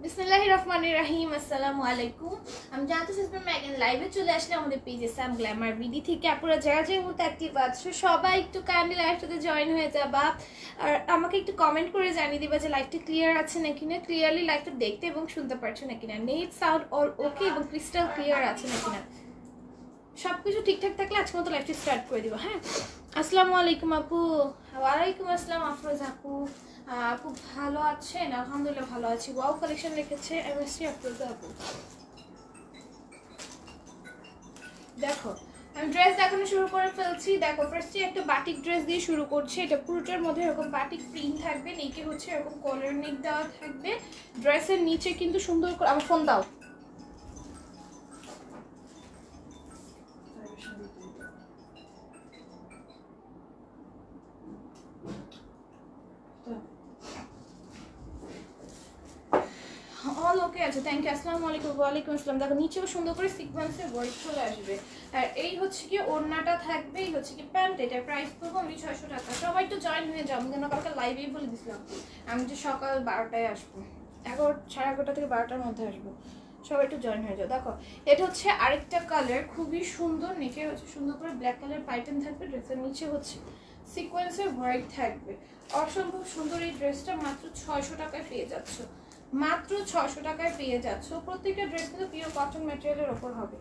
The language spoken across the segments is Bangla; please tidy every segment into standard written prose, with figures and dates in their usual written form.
বিসমিল্লাহির রহমানির রহিম। আসসালামু আলাইকুম। আমি জানতে চাইছিলাম ম্যাগান লাইভে চলে আসলে আমাদের পেজে স্যাম গ্ল্যামার বিডি থেকে আপুরা যারা যে মুহূর্তে অ্যাক্টিভ আছো সবাই একটু কাইন্ডলি লাইভটাতে জয়েন হয়ে যাবা, আর আমাকে একটু কমেন্ট করে জানিয়ে দিবা যে লাইভটা ক্লিয়ার আছে নাকি না, ক্লিয়ারলি লাইভটা দেখতে এবং শুনতে পারছো নাকি না, নেট সাউন্ড অল ওকে এবং ক্রিস্টাল ক্লিয়ার আছে নাকি না, সবকিছু ঠিকঠাক থাকলে আজকের মতো লাইভটা স্টার্ট করে দিব। হ্যাঁ, আসসালামু আলাইকুম আপু। ওয়ালাইকুম আসসালাম আফরোজ আপু। আপু ভালো আছেন? আলহামদুলিল্লাহ ভালো আছি। ওয়াও কালেকশন লিখেছে এমএসসি আফরোজ আপু। দেখো আমি ড্রেস দেখানো শুরু করে ফেলছি। দেখো ফার্স্টে একটা বাটিক ড্রেস দিয়ে শুরু করছি। এটা পুরোটার মধ্যে এরকম বাটিক প্রিন্ট থাকবে, নেকে হচ্ছে এরকম কলার নেক দেওয়া থাকবে। ড্রেসের নিচে কিন্তু সুন্দর করে, আমার ফোন দাও, অল ওকে আছে। Thank you. আসসালামু আলাইকুম। ওয়ালাইকুম আসসালাম। দেখো নিচেও সুন্দর করে সিকোয়েন্সের ওয়ার্ক চলে আসবে, আর এই হচ্ছে কি ওড়নাটা থাকবে, এই হচ্ছে কি প্যান্ট। এটা প্রাইস করবো আমি 600 টাকা। সবাই একটু জয়েন হয়ে যাও, আমি যেন কালকে লাইভেই বলে দিছিলাম আমি যে সকাল 12টায় আসবো, 11:30 থেকে 12টার মধ্যে আসবো। সবাই একটু জয়েন হয়ে যাও। দেখো এটা হচ্ছে আরেকটা কালার, খুবই সুন্দর। নেকে হচ্ছে সুন্দর করে ব্ল্যাক কালার পাইপেন থাকবে, ড্রেসের নিচে হচ্ছে সিকোয়েন্সের ওয়ার্ক থাকবে। অসম্ভব সুন্দর এই ড্রেসটা মাত্র 600 টাকায় পেয়ে যাচ্ছ, মাত্র 600 টাকায় পেয়ে যাচ্ছ। প্রত্যেকটা ড্রেস কিন্তু পিওর কটন ম্যাটেরিয়ালের ওপর হবে।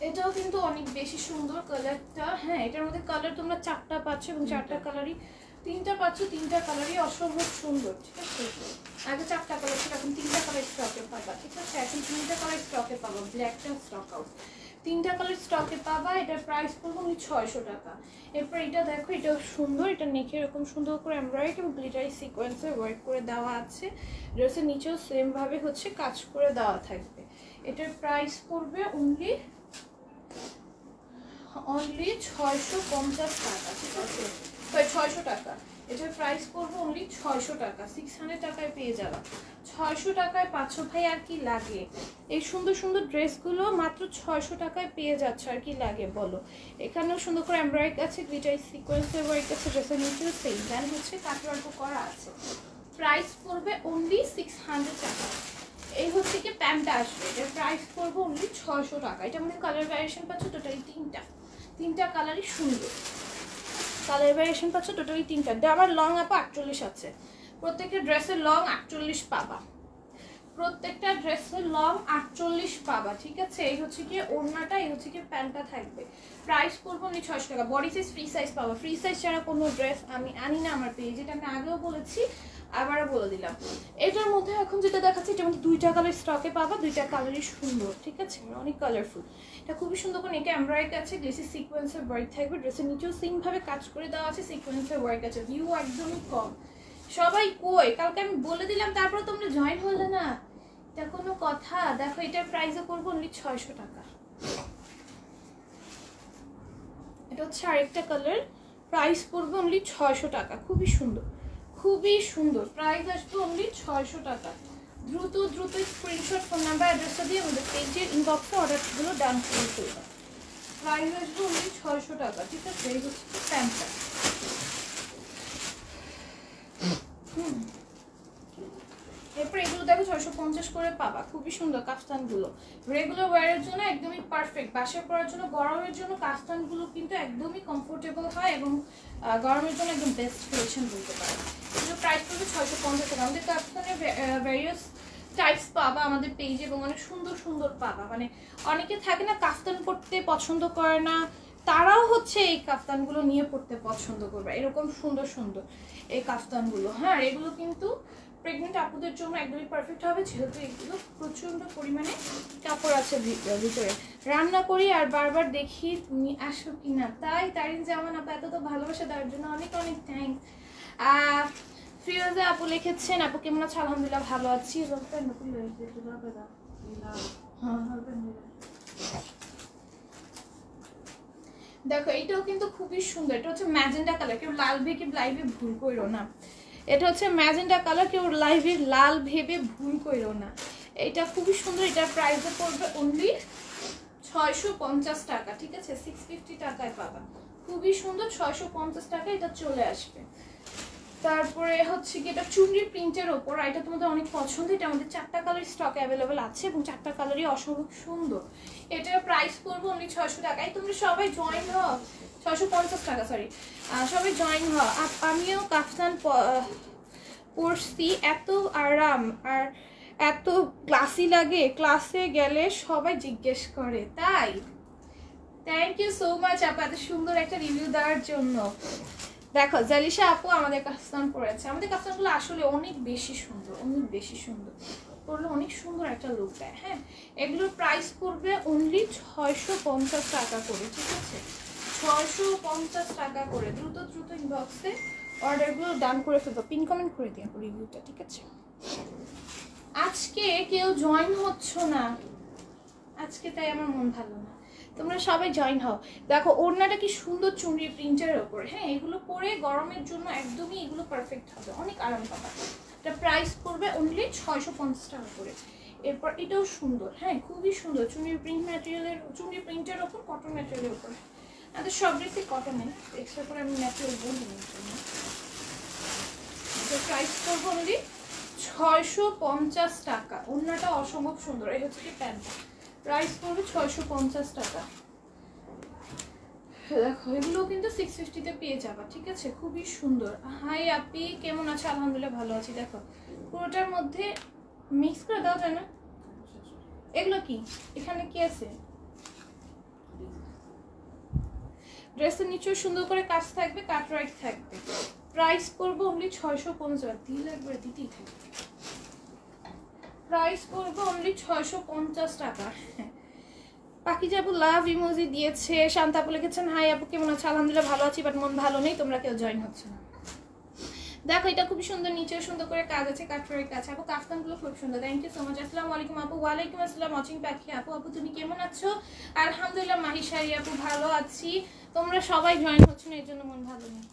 এটাও কিন্তু অনেক বেশি সুন্দর কালারটা। হ্যাঁ, এটার মধ্যে কালার তোমরা 4টা পাচ্ছ এবং 4টা কালারই, 3টা পাচ্ছ, 3টা কালারই অসম্ভব সুন্দর। ঠিক আছে, আগে 4টা কালার ছিল, এখন 3টা কালার স্টকে পাবা। ঠিক আছে, এখন 3টা কালার স্টকে পাবা, ব্ল্যাকটা স্টক আউট, 3টা কালার স্টকে পাবা। এটার প্রাইস পড়বো 600 টাকা। এরপর এটা দেখো, এটাও সুন্দর। এটা নেকে এরকম সুন্দর করে এমব্রয়ডারি এবং গ্লিটারি সিকোয়েন্সে ওয়ার্ক করে দেওয়া আছে। ড্রেসের নিচেও সেম ভাবে হচ্ছে কাজ করে দেওয়া থাকবে। এটার প্রাইস পড়বে অনলি 650 টাকা। ঠিক আছে, 600 টাকা। এটার প্রাইস পড়বে অনলি 600 টাকা। 600 টাকায় পেয়ে যাবা। 600 টাকায় পাচ্ছ ভাই, আর কি লাগে? এই সুন্দর সুন্দর ড্রেসগুলো মাত্র 600 টাকায় পেয়ে যাচ্ছ, আর কি লাগে বলো? এখানেও সুন্দর করে এমব্রয়ডারি আছে, গ্লিটারি সিকোয়েন্সের ওয়ার্ক আছে, ড্রেসের নিচেও সেম দেন হচ্ছে কাটওয়ার্কও করা আছে। প্রাইস পড়বে অনলি 600 টাকা। এই হচ্ছে কি প্যান্টটা আসবে, এটার প্রাইস পড়বে অনলি 600 টাকা। এটা মধ্যে কালার ভ্যারিয়েশন পাচ্ছ টোটালি 3টা কালারই সুন্দর। কালার ভ্যারিয়েশন পাচ্ছ টোটালি 3টা। আবার লং আপা 48 আছে। প্রত্যেকটা ড্রেসের লং 48 পাবা, প্রত্যেকটা ড্রেসের লং 48 পাবা। ঠিক আছে, এই হচ্ছে কি ওড়নাটা, এই হচ্ছে কি প্যান্টটা থাকবে। প্রাইস পড়বো অনলি 600 টাকা। বডি সাইজ ফ্রি সাইজ পাবা। ফ্রি সাইজ ছাড়া কোনো ড্রেস আমি আনি না আমার পেয়ে, যেটা আমি আগেও বলেছি, আবারও বলে দিলাম। এটার মধ্যে এখন যেটা দেখাচ্ছি, এটার মধ্যে 2টা কালার স্টকে পাবা, 2টা কালারই সুন্দর। ঠিক আছে, অনেক কালারফুল। এটা খুবই সুন্দর করে এটা এমব্রয়ডারি আছে, গ্লেসি সিকোয়েন্সের ওয়ার্ক থাকবে। ড্রেসের নিচেও সেম ভাবে কাজ করে দেওয়া আছে, সিকোয়েন্সের ওয়ার্ক আছে। ভিউ একদমই কম। সবাই কই? কালকে আমি বলে দিলাম, তারপর তোমরা জয়েন হলে না, এটা কোনো কথা? দেখো এটার প্রাইসও করবো অনলি 600 টাকা। এটা হচ্ছে আরেকটা কালার, প্রাইস পড়বে অনলি 600 টাকা। খুবই সুন্দর, খুবই সুন্দর। প্রাইস আসবে অনলি 600 টাকা। দ্রুত দ্রুত স্ক্রিনশট, ফোন নাম্বার, অ্যাড্রেসটা দিয়ে আমাদের পেজের ইনবক্সে অর্ডারগুলো ডান করে ফেলবে। প্রাইস আসবে অনলি 600 টাকা। ঠিক আছে, এই হচ্ছে প্যান্টটা। এরপর এগুলো দেখো 650 করে পাবা। খুবই সুন্দর কাফতানগুলো, রেগুলার ওয়্যারের জন্য একদমই পারফেক্ট। বাসায় পরার জন্য, গরমের জন্য কাফতানগুলো কিন্তু একদমই কমফোর্টেবল হয় এবং গরমের জন্য একদম বেস্ট কালেকশন বলতে পারো। এগুলো প্রাইস পড়বে 650 টাকা। আমাদের কাফতানের ভ্যারিয়াস টাইপস পাবা আমাদের পেজে এবং অনেক সুন্দর সুন্দর পাবা। মানে অনেকে থাকে না কাফতান পরতে পছন্দ করে না, তারাও হচ্ছে এই কাফতানগুলো নিয়ে পড়তে পছন্দ করবে। এরকম সুন্দর সুন্দর এই কাফতানগুলো। হ্যাঁ, এগুলো কিন্তু প্রেগনেন্ট আপুদের জন্য একদমই পারফেক্ট হবে, যেহেতু এগুলো প্রচন্ড পরিমাণে কাপড় আছে ভিতরে। রান্না করি আর বারবার দেখি তুমি আসো কিনা, তাই তারিন জামান আপু এত তো ভালোবাসা দেওয়ার জন্য অনেক অনেক থ্যাংকস। ফিরোজা আপু লিখেছেন আপু কেমন আছো? আলহামদুলিল্লাহ ভালো আছি। দেখো এইটাও কিন্তু খুবই সুন্দর, এটা হচ্ছে ম্যাজেন্ডা কালার, কেউ লাল ভেবে লাইভে ভুল করো না। এটা হচ্ছে ম্যাজেন্ডা কালার, কেউ লাইভে লাল ভেবে ভুল করো না। এটা খুবই সুন্দর, এটার প্রাইসে পড়বে অনলি 650 টাকা, ঠিক আছে? 650 টাকায় পাবা, খুবই সুন্দর। 650 টাকা এটা চলে আসবে। তারপরে হচ্ছে কি এটা চুনরি প্রিন্টের ওপর, এটা তোমাদের অনেক পছন্দ। এটা আমাদের 4টা কালার স্টক অ্যাভেলেবেল আছে এবং 4টা কালারই অসম্ভব সুন্দর। এটার প্রাইস পড়বে অনলি 600 টাকায়। তোমরা সবাই জয়েন হও, 650 টাকা, সরি, সবাই জয়েন হও। আমিও কাফতান পরছি, এত আরাম আর এত ক্লাসি লাগে, ক্লাসে গেলে সবাই জিজ্ঞেস করে। তাই থ্যাংক ইউ সো মাচ আপু এত সুন্দর একটা রিভিউ দেওয়ার জন্য। দেখো জালিশা আপু আমাদের কাফতান পরেছে, আমাদের কাফতানগুলো আসলে অনেক বেশি সুন্দর, অনেক বেশি সুন্দর, পরলে অনেক সুন্দর একটা লুক দেয়। হ্যাঁ, এগুলোর প্রাইস পড়বে অনলি 650 টাকা করে, ঠিক আছে? 650 টাকা করে। দ্রুত দ্রুত ইনবক্সে অর্ডারগুলো ডান করে ফেলবো, পিন কমেন্ট করে দিও রিভিউটা, ঠিক আছে? আজকে কেউ জয়েন হচ্ছ না, আজকে তাই আমার মন ভালো না। তোমরা সবাই জয়েন হও। দেখো ওড়নাটা কি সুন্দর চুনরি প্রিন্টের ওপর। হ্যাঁ, এগুলো পরে গরমের জন্য একদমই এগুলো পারফেক্ট হবে, অনেক আরাম পাবা। এটা প্রাইস পড়বে অনলি 650 টাকা করে। এরপর এটাও সুন্দর, হ্যাঁ খুবই সুন্দর, চুনরি প্রিন্ট ম্যাটেরিয়ালের, চুনরি প্রিন্টের ওপর কটন ম্যাটেরিয়ালের ওপর। আমাদের সব ড্রেসই কটনে, এক্সট্রা করে আমি ম্যাটেরিয়াল বলবো না। এটা প্রাইস পড়বে অনলি 650 টাকা। ওড়নাটা অসম্ভব সুন্দর। এই হচ্ছে কি প্যান্টটা, প্রাইস পড়বে 650 টাকা। দেখো এগুলো কিন্তু 650-তে পেয়ে যাবা, ঠিক আছে? খুবই সুন্দর। হাই আপি কেমন আছো? আলহামদুলিল্লাহ ভালো আছি। দেখো পুরোটার মধ্যে মিক্স করে দাও যায় না। এগুলো কি, এখানে কি আছে? ড্রেসের নিচেও সুন্দর করে কাজ থাকবে, কাটওয়ার্ক থাকবে। প্রাইস পড়বে অনলি 650। দিলে একবার দিতেই থাকবে। প্রাইস পড়বে অনলি 650 টাকা। পাখিজা আপু লাভ ইমোজি দিয়েছে। শান্তা আপু লিখেছেন হাই আপু কেমন আছো? আলহামদুলিল্লাহ ভালো আছি, বাট মন ভালো নেই, তোমরা কেউ জয়েন হচ্ছে না। দেখো এটা খুব সুন্দর, নিচেও সুন্দর করে কাজ আছে, কাটওয়ার্ক আছে। আপু কাফতানগুলো খুব সুন্দর। Thank you so much. আসসালামু আলাইকুম আপু। ওয়ালাইকুম আসসালাম। ওয়াচিং পাখি আপু, আপু তুমি কেমন আছো? আলহামদুলিল্লাহ মাহিশারি আপু ভালো আছি। তোমরা সবাই জয়েন হচ্ছে না, এর জন্য মন ভালো নেই।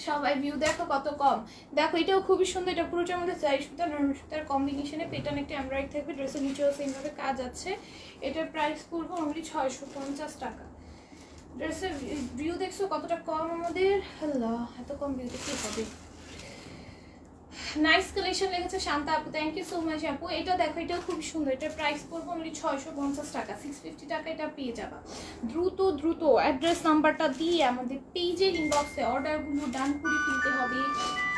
সবাই ভিউ দেখো কত কম। দেখো এটাও খুবই সুন্দর, এটা পুরোটার মধ্যে চাই সুতা নরমাল সুতার কম্বিনেশনে পেটার্ন একটা এমব্রয়ডারি থাকবে। ড্রেসের নিচেও সেম ভাবে কাজ আছে। এটার প্রাইস পড়বে অনলি 650 টাকা। ড্রেসের ভিউ দেখছো কতটা কম আমাদের? আল্লাহ এত কম ভিউ দেখতে হবে। নাইস কালেকশন লিখেছে শান্তা আপু, থ্যাংক ইউ সো মাচ আপু। এটা দেখো এটাও খুব সুন্দর, এটার প্রাইস পড়বে অনলি 650 টাকা। 650 টাকা এটা পেয়ে যাবা। দ্রুত দ্রুত অ্যাড্রেস নাম্বারটা দিয়ে আমাদের পেজের ইনবক্সে অর্ডারগুলো ডান করে ফেলতে হবে,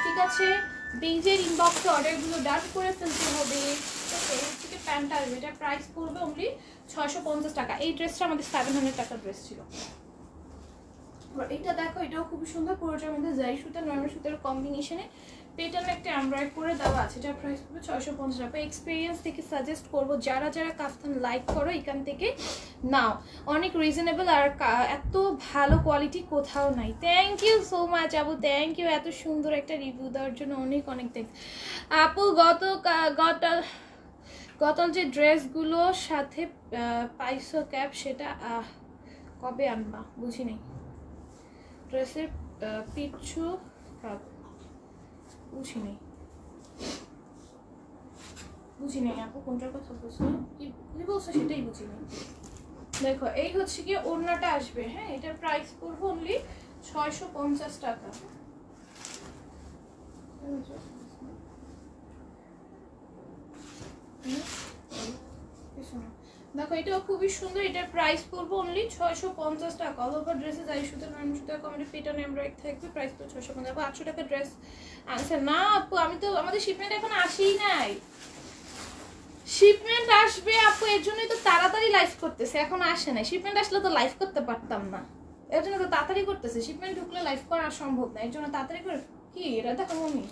ঠিক আছে? পেজের ইনবক্সে অর্ডারগুলো ডান করে ফেলতে হবে। এই হচ্ছে প্যান্টটা আসবে, এটার প্রাইস পড়বে অনলি 650 টাকা। এই ড্রেসটা আমাদের 700 টাকার ড্রেস ছিল। এটা দেখো এটাও খুব সুন্দর, পুরোটার মধ্যে জারি সুতা নরমাল সুতার কম্বিনেশনে পেটার্ন একটা এমব্রয়ডারি করে দেওয়া আছে। এটার প্রাইস পড়বে 650 টাকা। এক্সপিরিয়েন্স থেকে সাজেস্ট করবো যারা যারা কাফতান লাইক করো এখান থেকে নাও, অনেক রিজনেবল আর এত ভালো কোয়ালিটি কোথাও নাই। থ্যাংক ইউ সো মাচ আপু, থ্যাংক ইউ এত সুন্দর একটা রিভিউ দেওয়ার জন্য, অনেক অনেক থ্যাংকস আপু। গতল যে ড্রেসগুলোর সাথে পাইসো ক্যাপ সেটা কবে আনবা? বুঝি নেই। ড্রেসের পিছু বুঝি নেই আপু কোনটার কথা বলছো, কি বলছো সেটাই বুঝি নেই। দেখো এই হচ্ছে কি ওড়নাটা আসবে। হ্যাঁ, এটার প্রাইস পড়বে অনলি 650 টাকা। দেখো এটাও খুবই সুন্দর, এটার প্রাইস পড়বে অনলি 650 টাকা। অল ওভার ড্রেসে যাই সুতো নরমাল সুতো কমেডি পেটার্ন এমব্রয়ডারি থাকবে। প্রাইস পড়বে 650। 800 টাকা ড্রেস আনছে না আপু? আমি তো, আমাদের শিপমেন্ট এখন আসেই নাই। শিপমেন্ট আসবে আপু, এর জন্যই তো তাড়াতাড়ি লাইভ করতেছে, এখন আসে নাই। শিপমেন্ট আসলে তো লাইভ করতে পারতাম না, এর জন্য তো তাড়াতাড়ি করতেছে। শিপমেন্ট ঢুকলে লাইভ করা সম্ভব না, এর জন্য তাড়াতাড়ি করে। কি এটা দেখো মনি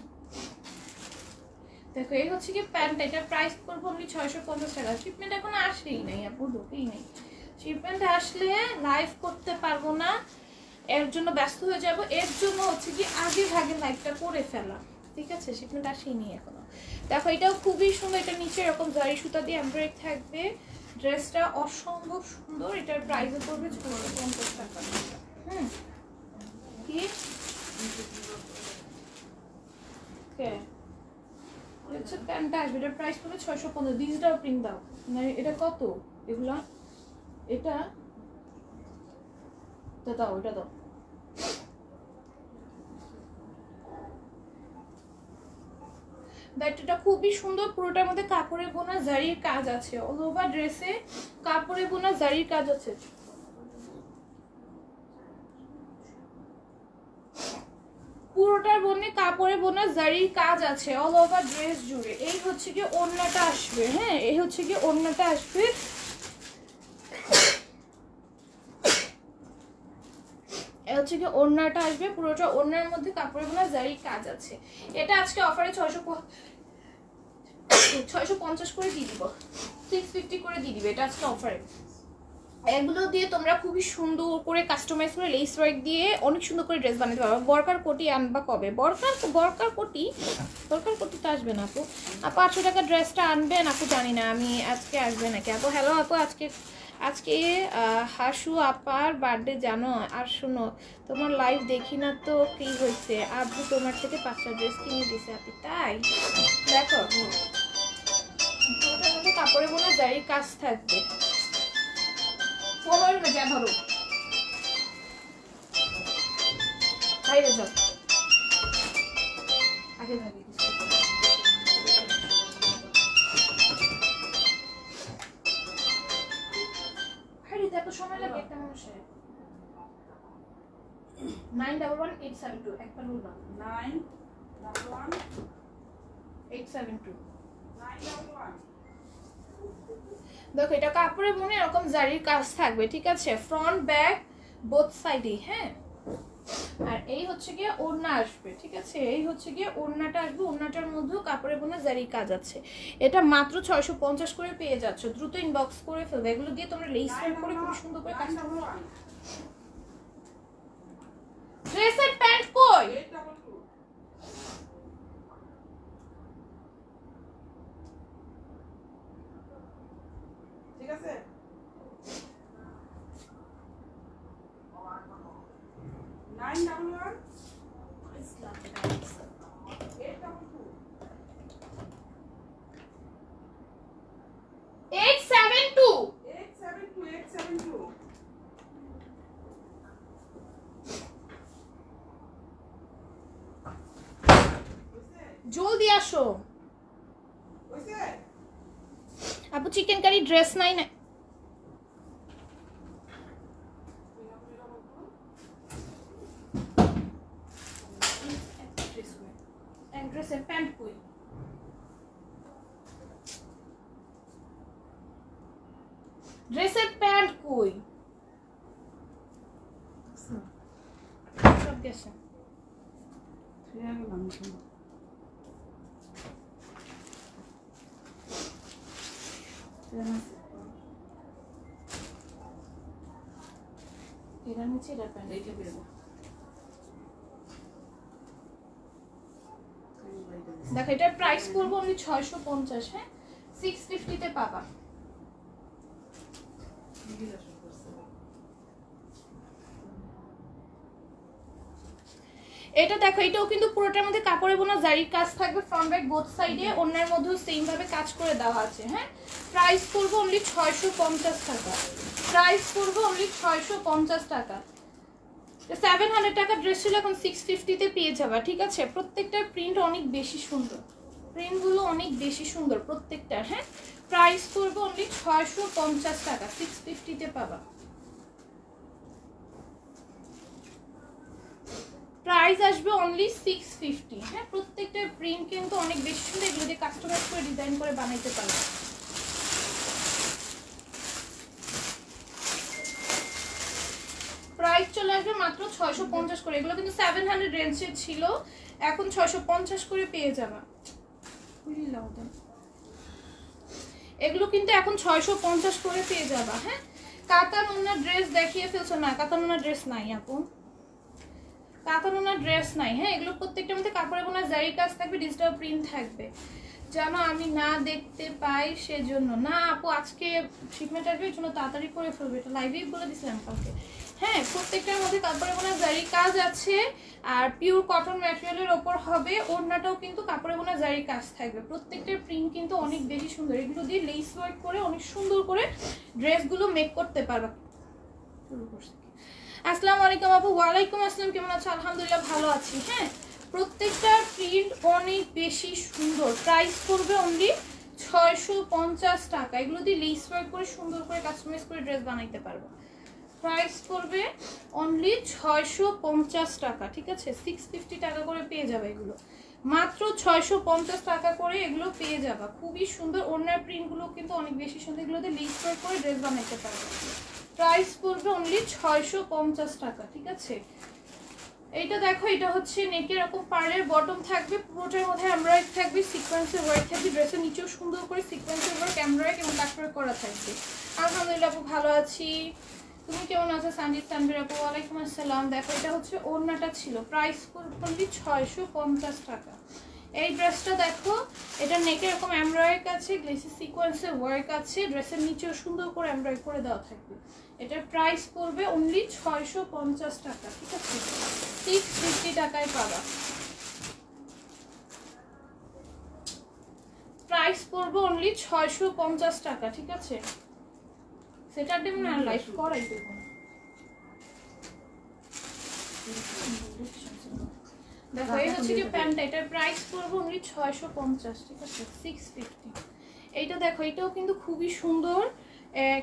দেখো এই হচ্ছে কি প্যান্ট, এটা প্রাইস করবো অনলি 650 টাকা। শিপমেন্ট এখন আসেই নাই আপু, ঢোকেই নাই। শিপমেন্ট আসলে লাইভ করতে পারবো না, এর জন্য ব্যস্ত হয়ে যাব। এর জন্য হচ্ছে কি আগে ভাগে লাইভটা করে ফেলা, ঠিক আছে? শিপমেন্ট আসেনি এখনো। দেখো এটাও খুবই সুন্দর, এটা নিচে এরকম জারি সুতা দিয়ে এমব্রয়ডারি থাকবে। ড্রেসটা অসম্ভব সুন্দর, এটার প্রাইস পড়বে 650 টাকা। কি ওকে আচ্ছা, প্যান্টটা আসবে, এটার প্রাইস পড়বে 650। ডিজিটাল প্রিন্ট দাও না, এটা কত এগুলা? এটা দাও, এটা দাও। ব্যাগটা খুবই সুন্দর, পুরোটার মধ্যে কাপড়ে বোনা জারির কাজ আছে। অল ওভার ড্রেসে কাপড়ে বোনা জারির কাজ আছে। পুরোটার বনে কাপড়ে বোনা জারির কাজ আছে অল ওভার ড্রেস জুড়ে। এই হচ্ছে কি ওড়নাটা আসবে, হ্যাঁ এই হচ্ছে কি ওড়নাটা আসবে। হচ্ছে কি ওড়নাটা আসবে, পুরোটা ওড়নার মধ্যে কাপড়ে বোনা জারির কাজ আছে। এটা আজকে অফারে 650 করে দিয়ে দিব, 650 করে দিয়ে দিবে, এটা আজকে অফারে। এগুলো দিয়ে তোমরা খুবই সুন্দর করে কাস্টমাইজ করে লেস ওয়ার্ক দিয়ে অনেক সুন্দর করে ড্রেস বানাতে পারবে। বরকার কোটি আনবা কবে? বরকার কোটি তো আসবে না আপু। 500 টাকা ড্রেসটা আনবেন আপু, জানি না আমি আজকে আসবে নাকি আপু। হ্যালো আপু, আজকে হাসু আপার বার্থডে জানো? আর শোনো, তোমার লাইভ দেখি না তো কি হয়েছে? আব্বু তোমার থেকে 5টা ড্রেস কিনে দিছে আপনি, তাই? দেখো ওটার মধ্যে কাপড়ে বোনা জারির কাজ থাকবে। ধরো বাইরে যাও, আগে ভাগে এত সময় লাগে একটা মানুষের। 911872 একটা বল না, 911872 911। দেখো এটা কাপড়ে বোনে এরকম জারির কাজ থাকবে, ঠিক আছে? ফ্রন্ট ব্যাক বোথ সাইডে, হ্যাঁ। আর এই হচ্ছে গিয়ে ওড়না আসবে, ঠিক আছে? এই হচ্ছে গিয়ে ওড়নাটা আসবে, ওড়নাটার মধ্যেও কাপড়ে বোনা জারির কাজ আছে। এটা মাত্র 650 করে পেয়ে যাচ্ছ, দ্রুত ইনবক্স করে ফেলবে। এগুলো দিয়ে তোমরা লেস ওয়ার্ক করে খুব সুন্দর করে কাজ করবে। ড্রেসের প্যান্ট কই? ঠিক আছে, জলদি আসো আপু। চিকেন কারি ড্রেস নাই না? ড্রেসের প্যান্ট কই? ড্রেসের প্যান্ট কই? সব গেছে। এটার নিচে এটা প্যান্ট, এইটা বেরোবো। দেখো এটার প্রাইস করবো আমি 650, হ্যাঁ 650 তে পাবা। এটা দেখো এটাও কিন্তু পুরোটার মধ্যে কাপড়ে বোনা জারির কাজ থাকবে, ফ্রন্ট ব্যাক বোথ সাইডে। অন্যের মধ্যেও সেম ভাবে কাজ করে দেওয়া আছে, হ্যাঁ। প্রাইস করবো অনলি 650 টাকা, প্রাইস করবো অনলি 650 টাকা। 700 টাকা ড্রেস ছিল, এখন 650 তে পেয়ে যাবা, ঠিক আছে? প্রত্যেকটার প্রিন্ট অনেক বেশি সুন্দর, প্রিন্টগুলো অনেক বেশি সুন্দর প্রত্যেকটার, হ্যাঁ। প্রাইস করবো অনলি 650 টাকা, 650 তে পাবা। প্রাইস আসবে অনলি 650, হ্যাঁ। প্রত্যেকটার প্রিন্ট কিন্তু অনেক বেশি সুন্দর, এগুলো দিয়ে কাস্টমাইজ করে ডিজাইন করে বানাইতে পারবে। প্রাইস চলে আসবে মাত্র 650 করে। এগুলো কিন্তু 700 রেঞ্জে ছিল, এখন 650 করে পেয়ে যাবা। এগুলো কিন্তু এখন 650 করে পেয়ে যাবা। হ্যাঁ, কাতানুনা ড্রেস দেখিয়ে ফেলছো না? কাতানুনা ড্রেস নাই আপু, কাতানুনা ড্রেস নাই। হ্যাঁ, এগুলো প্রত্যেকটার মধ্যে কাপড়ে বোনা জারি কাজ থাকবে, ডিজিটাল প্রিন্ট থাকবে। জানো আমি না দেখতে পাই সেজন্য না আপু, আজকে শিপমেন্ট আসবে এই জন্য তাড়াতাড়ি করে ফেলবে, এটা লাইভেই বলে দিছিলাম কালকে। হ্যাঁ, প্রত্যেকটার মধ্যে কাপড়ে বোনা জারি কাজ আছে, আর পিওর কটন ম্যাটেরিয়ালের ওপর হবে। ওড়নাটাও কিন্তু কাপড়ে বোনা জারি কাজ থাকবে। প্রত্যেকটার প্রিন্ট কিন্তু অনেক বেশি সুন্দর। এগুলো দিয়ে লেস ওয়ার্ক করে অনেক সুন্দর করে ড্রেসগুলো মেক করতে পারবা। আসসালামু আলাইকুম আপু। ওয়ালাইকুম আসসালাম, কেমন আছো? আলহামদুলিল্লাহ ভালো আছি। হ্যাঁ, প্রত্যেকটার প্রিন্ট অনেক বেশি সুন্দর। প্রাইস করবে অনলি 650 টাকা। এগুলো দিয়ে লেস ওয়ার্ক করে সুন্দর করে কাস্টমাইজ করে ড্রেস বানাইতে পারবো। প্রাইস করবে অনলি 650 টাকা, ঠিক আছে? 650 টাকা করে পেয়ে যাবে এগুলো, মাত্র 650 টাকা করে এগুলো পেয়ে যাবা। খুবই সুন্দর। ওড়নার প্রিন্টগুলো কিন্তু অনেক বেশি সুন্দর। এগুলো দিয়ে লেস ওয়ার্ক করে ড্রেস বানাইতে পারবে। প্রাইস পড়বে অনলি 650 টাকা, ঠিক আছে? এইটা দেখো, এটা হচ্ছে নেকের এরকম পার্লের বটম থাকবে, পুরোটার মধ্যে এমব্রয়ডারি থাকবে, সিকোয়েন্সের ওয়ার্ক থাকবে। ড্রেসের নিচেও সুন্দর করে সিকোয়েন্সের ওয়ার্ক, এমব্রয়ডারি এবং কাটওয়ার্ক করা থাকবে। আলহামদুলিল্লাহ আপু ভালো আছি, তুমি কেমন আছো? সানজিদ তানভীর আপু ওয়ালাইকুম আসসালাম। দেখো এটা হচ্ছে ওড়নাটা ছিল, প্রাইস অনলি 650 টাকা। এই ড্রেসটা দেখো, এটা নেকে এরকম এমব্রয়ডারি আছে, গ্লেসি সিকোয়েন্সের ওয়ার্ক আছে, ড্রেসের নিচেও সুন্দর করে এমব্রয়ডারি করে দেওয়া থাকবে। এটার প্রাইস পড়বে অনলি 650 টাকা, ঠিক আছে? 650 টাকায় পাবা। প্রাইস পড়বে অনলি 650 টাকা, ঠিক আছে? স্যাটারডে না লাইভ করাই দেব। দেখো এই হচ্ছে কি প্যান্টটা, এটার প্রাইস পড়বে অনলি 650, ঠিক আছে? 650। এইটা দেখো, এটাও কিন্তু খুবই সুন্দর।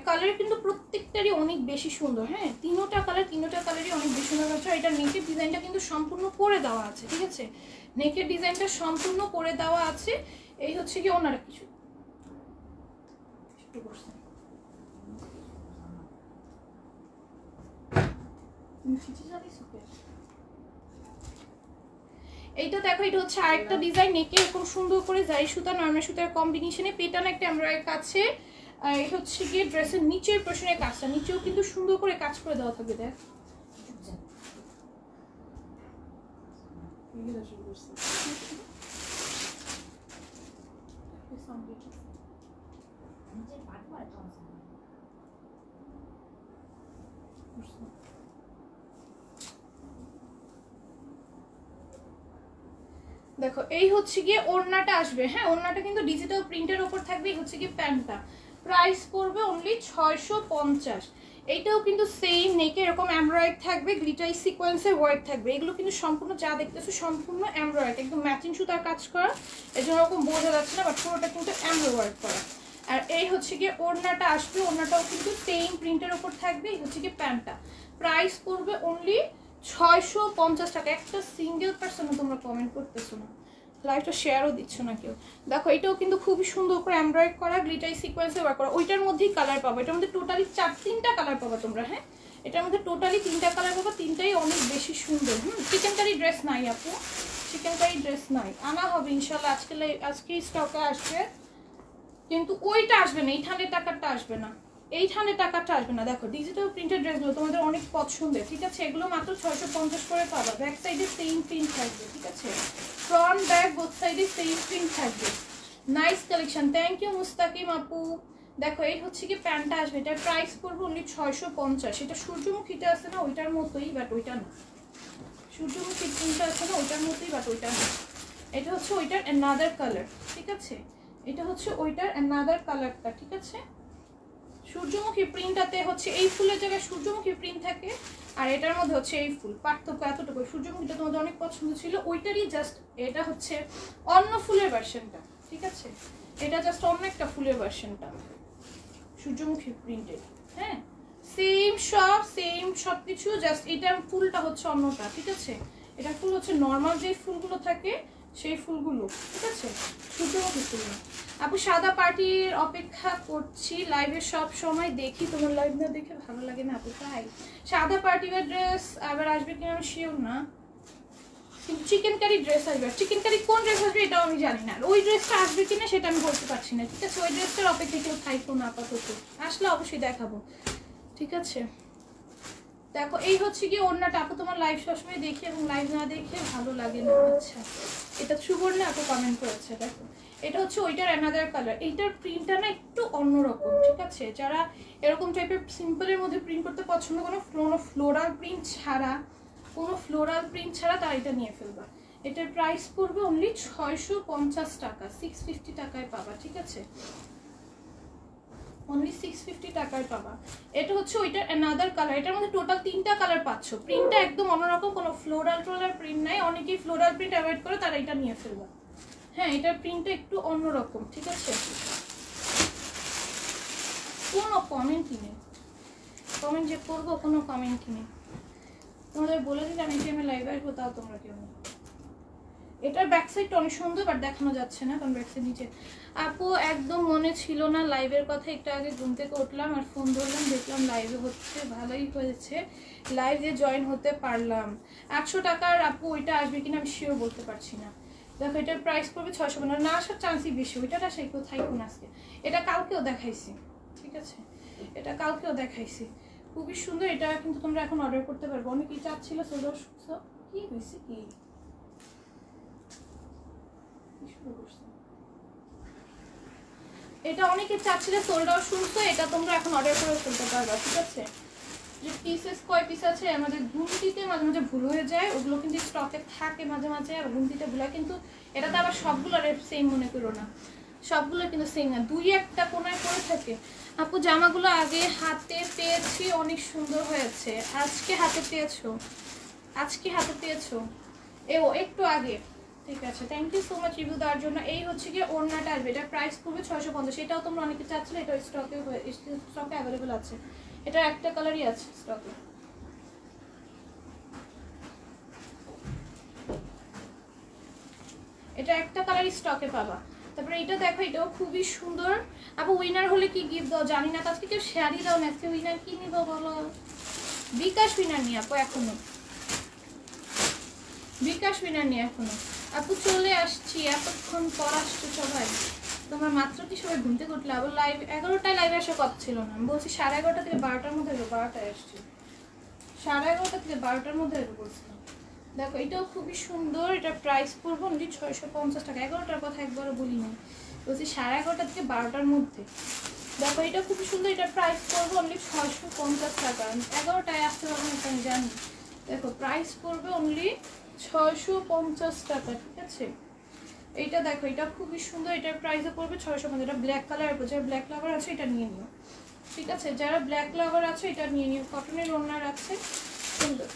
কালার কিন্তু প্রত্যেকটারই অনেক বেশি সুন্দর। হ্যাঁ, তিনোটা কালারই অনেক বেশি সুন্দর আছে। এটার নেকের ডিজাইনটা কিন্তু সম্পূর্ণ করে দেওয়া আছে, ঠিক আছে? নেকের ডিজাইনটা সম্পূর্ণ করে দেওয়া আছে। এই হচ্ছে কি ওনারা কিছু এইটা দেখো, এটা হচ্ছে আরেকটা ডিজাইন। নেকে এরকম সুন্দর করে জারি সুতা নরমাল সুতার কম্বিনেশনে পেটানো একটা এমব্রয়ডারি কাছে। এটা হচ্ছে গিয়ে ড্রেসের নিচের পোরশনের কাজটা, নিচেও কিন্তু সুন্দর করে কাজ করে দেওয়া থাকবে। দেখ দেখো, এই হচ্ছে গিয়ে ওড়নাটা আসবে। হ্যাঁ, ওড়নাটা কিন্তু ডিজিটাল প্রিন্টের উপর থাকবে। এই হচ্ছে গিয়ে প্যান্টটা, প্রাইস পড়বে অনলি 650। এইটাও কিন্তু সেম নেকে এরকম এমব্রয়ডারি থাকবে, গ্লিটারি সিকোয়েন্সের ওয়ার্ক থাকবে। এগুলো কিন্তু সম্পূর্ণ যা দেখতেছো সম্পূর্ণ এমব্রয়ডারি, একদম ম্যাচিং সুতার কাজ করা। এর জন্য এরকম বোঝা যাচ্ছে না, বাট পুরোটা কিন্তু এমব্রয়ডারি ওয়ার্ক করা। আর এই হচ্ছে গিয়ে ওড়নাটা আসবে, ওড়নাটাও কিন্তু সেম প্রিন্টের উপর থাকবে। এই হচ্ছে গিয়ে প্যান্টটা, প্রাইস পড়বে অনলি 650 টাকা। একটা সিঙ্গেল পার্সনও তোমরা কমেন্ট করতেছো না, লাইভটা শেয়ারও দিচ্ছ না কেউ। দেখো এটাও কিন্তু খুবই সুন্দর করে এমব্রয়ডারি করা, গ্লিটারি সিকোয়েন্সে ওয়ার্ক করা। ওইটার মধ্যেই কালার পাবো, এটার মধ্যে টোটালি তিনটা কালার পাবা তোমরা। হ্যাঁ, এটার মধ্যে টোটালি 3টা কালার পাবা, 3টাই অনেক বেশি সুন্দর। চিকেন কারি ড্রেস নাই আপু, চিকেন কারি ড্রেস নাই, আনা হবে ইনশাল্লাহ। আজকে স্টকে আসবে, কিন্তু ওইটা আসবে না, 800 টাকারটা আসবে না, 800 টাকারটা আসবে না। দেখো ডিজিটাল প্রিন্টেড ড্রেসগুলো তোমাদের অনেক পছন্দের, ঠিক আছে? এগুলো মাত্র 650 করে পাবা। ব্যাক সাইডে সেম প্রিন্ট থাকবে, ঠিক আছে? ফ্রন্ট ব্যাক বোথ সাইডে সেম প্রিন্ট থাকবে। নাইস কালেকশন, থ্যাংক ইউ মুস্তাকিম আপু। দেখো এই হচ্ছে কি প্যান্টটা আসবে, এটার প্রাইস পড়বে অনলি 650। এটা সূর্যমুখীটা আছে না ওইটার মতোই, বাট ওইটা না। সূর্যমুখী প্রিন্টটা আছে না ওইটার মতোই, বাট ওইটা না। এটা হচ্ছে ওইটার অ্যানাদার কালার, ঠিক আছে? এটা হচ্ছে ওইটার অ্যানাদার কালারটা, ঠিক আছে? সূর্যমুখী প্রিন্টটাতে হচ্ছে এই ফুলের জায়গায় সূর্যমুখী প্রিন্ট থাকে, আর এটার মধ্যে হচ্ছে এই ফুল। পার্থক্য এতটুকু। সূর্যমুখীটা তোমাদের অনেক পছন্দ ছিল, ওইটারই জাস্ট এটা হচ্ছে অন্য ফুলের ভার্সনটা, ঠিক আছে? এটা জাস্ট অন্য একটা ফুলের ভার্সনটা সূর্যমুখী প্রিন্টেড। হ্যাঁ, সেম সব কিছু, জাস্ট এটার ফুলটা হচ্ছে অন্যটা, ঠিক আছে? এটা ফুল হচ্ছে নর্মাল যে ফুলগুলো থাকে সেই ফুলগুলো, ঠিক আছে? সূর্যমুখী ফুল না। আপু সাদা পার্টির অপেক্ষা করছি, লাইভে সব সময় দেখি, তোমার লাইভ না দেখে ভালো লাগে না আপু? তাই সাদা পার্টির ড্রেস আবার আসবে কিনা আমি শিওর না, কিন্তু চিকেন কারি ড্রেস আসবে। চিকেন কারি কোন ড্রেস আসবে এটাও আমি জানি না, ওই ড্রেসটা আসবে কিনা সেটা আমি বলতে পারছি না, ঠিক আছে? ওই ড্রেসটার অপেক্ষা কেউ থাকবো না আপাতত, আসলে অবশ্যই দেখাবো, ঠিক আছে? দেখো এই হচ্ছে কি ওড়নাটা, আপু তোমার লাইভ সবসময় দেখি এবং লাইভ না দেখে ভালো লাগে না। আচ্ছা এটা সুবর্ণা আপু কমেন্ট করেছে, দেখো এটা হচ্ছে ওইটার অ্যানাদার কালার, এইটার প্রিন্টটা না একটু অন্যরকম, ঠিক আছে? যারা এরকম টাইপের সিম্পলের মধ্যে প্রিন্ট করতে পছন্দ করো, কোনো ফ্লোরাল প্রিন্ট ছাড়া তারা এটা নিয়ে ফেলবা। এটার প্রাইস পড়বে অনলি 650 টাকা, 650 টাকায় পাবা, ঠিক আছে? অনলি 650 টাকায় পাবা। এটা হচ্ছে ওইটার অ্যানাদার কালার, এটার মধ্যে টোটাল 3টা কালার পাচ্ছ। প্রিন্টটা একদম অন্যরকম, কোনো ফ্লোরাল প্রিন্ট নাই, অনেকেই ফ্লোরাল প্রিন্ট অ্যাভয়েড করে, তারা এটা নিয়ে ফেলবা। হ্যাঁ এটার প্রিন্টটা একটু অন্যরকম, ঠিক আছে? কোনো কমেন্টই নেই, কমেন্ট যে করবো কোনো কমেন্টই নেই, তোমাদের বলে দিলাম এই টাইমে লাইভে আসবো, তাও তোমরা কেউ নেই। এটার ব্যাক সাইডটা অনেক সুন্দর, বাট দেখানো যাচ্ছে না কারণ ব্যাক সাইড নিচে। আপু একদম মনে ছিল না লাইভের কথা, একটু আগে ঘুম থেকে উঠলাম আর ফোন ধরলাম, দেখলাম লাইভে হচ্ছে, ভালোই হয়েছে, লাইভে জয়েন হতে পারলাম। 800 টাকার আপু ওইটা আসবে কিনা আমি শিওর বলতে পারছি না। দেখো এটার প্রাইস পড়বে 650, না আসার চান্সই বেশি, ওইটা আসে কেউ থাকবো না আজকে। এটা কালকেও দেখাইছি, ঠিক আছে? এটা কালকেও দেখাইছি, খুবই সুন্দর। এটা কিন্তু তোমরা এখন অর্ডার করতে পারবো, অনেকেই চাচ্ছিল। কি হয়েছে কি এটা অনেকে চাচ্ছিল, সোল্ড আউট শুনছো, এটা তোমরা এখন অর্ডার করে ফেলতে পারবা, ঠিক আছে? যে পিসেস কয় পিস আছে, আমাদের ঘুমটিতে মাঝে মাঝে ভুল হয়ে যায়, ওগুলো কিন্তু স্টকে থাকে মাঝে মাঝে, আর ঘুমটিতে ভুল হয়, কিন্তু এটাতে আবার সবগুলো রেট সেম মনে করো না, সবগুলো কিন্তু সেম না, দুই একটা কোনায় করে থাকে। আপু জামাগুলো আগে হাতে পেয়েছি, অনেক সুন্দর হয়েছে। আজকে হাতে পেয়েছো একটু আগে, ঠিক আছে? Thank you so much review দেওয়ার জন্য। এই হচ্ছে কি ওড়নাটা আসবে, এটার প্রাইস পড়বে 650, এটাও তোমরা অনেকে চাচ্ছিলে, এটা স্টকে অ্যাভেলেবেল আছে, এটা একটা কালারই আছে স্টকে। এটা একটা কালারই স্টকে পাবা। তারপরে এটা দেখো, এটাও খুবই সুন্দর। আপু উইনার হলে কি গিফট দাও জানি না, আজকে কেউ শেয়ারই দাও না, আজকে উইনার কি নিব বলো? বিকাশ উইনার নিয়ে আপু, এখনো বিকাশ উইনার নিয়ে এখনো। আপু চলে আসছি, এতক্ষণ পর আসছো সবাই, তোমরা মাত্র কি সবাই ঘুমতে ঘটলে? আবার লাইভ 11টায় লাইভে আসার কথা ছিল না, আমি বলছি 11:30 থেকে 12টার মধ্যে আসবো, 12টায় আসছি, 11:30 থেকে 12টার মধ্যে আসবো বলছিলাম। দেখো এটাও খুবই সুন্দর, এটার প্রাইস পড়বো অনলি 650 টাকা। 11টার কথা একবারও বলি না, বলছি 11:30 থেকে 12টার মধ্যে। দেখো এটা খুবই সুন্দর, এটার প্রাইস পড়বো অনলি 650 টাকা। 11টায় আসতে পারবো না আমি জানি। দেখো প্রাইস পড়বে অনলি 650 টাকা, ঠিক আছে? এইটা দেখো, এটা খুবই সুন্দর, এটার প্রাইসও পড়বে 650। এটা ব্ল্যাক কালার, যারা ব্ল্যাক লাভার আছে এটা নিয়ে নিও, ঠিক আছে? যারা ব্ল্যাক লাভার আছে এটা নিয়ে নিও, কটনের ওড়নার আছে, সুন্দর।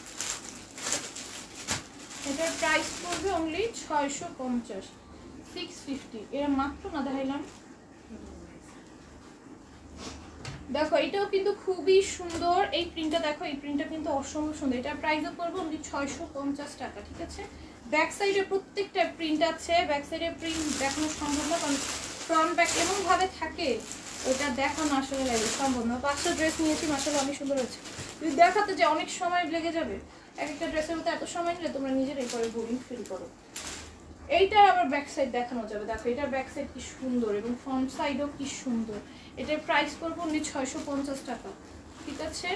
এটার প্রাইস পড়বে অনলি 650, 650। এরা মাত্র না দেখাইলাম। দেখো এটাও কিন্তু খুবই সুন্দর, এই প্রিন্টটা দেখো, এই প্রিন্টটা কিন্তু অসম্ভব সুন্দর। এটার প্রাইসও পড়বে অনলি 650 টাকা, ঠিক আছে? ব্যাক সাইডে প্রত্যেকটা প্রিন্ট আছে, ব্যাক সাইডে প্রিন্ট দেখানো সম্ভব না কারণ ফ্রন্ট ব্যাক এমনভাবে থাকে, ওটা দেখানো আসলে লাগে সম্ভব না। 5টা ড্রেস নিয়েছি, মাশাআল্লাহ অনেক সুন্দর হয়েছে। যদি দেখাতে যে অনেক সময় লেগে যাবে, এক একটা ড্রেসের মধ্যে এত সময় নিলে তোমরা নিজেরাই পরে বোরিং ফিল করো। এইটার আবার ব্যাক সাইড দেখানো যাবে, দেখো এটার ব্যাক সাইড কি সুন্দর এবং ফ্রন্ট সাইডও কি সুন্দর। এটার প্রাইস পড়বে অনলি 650 টাকা, ঠিক আছে?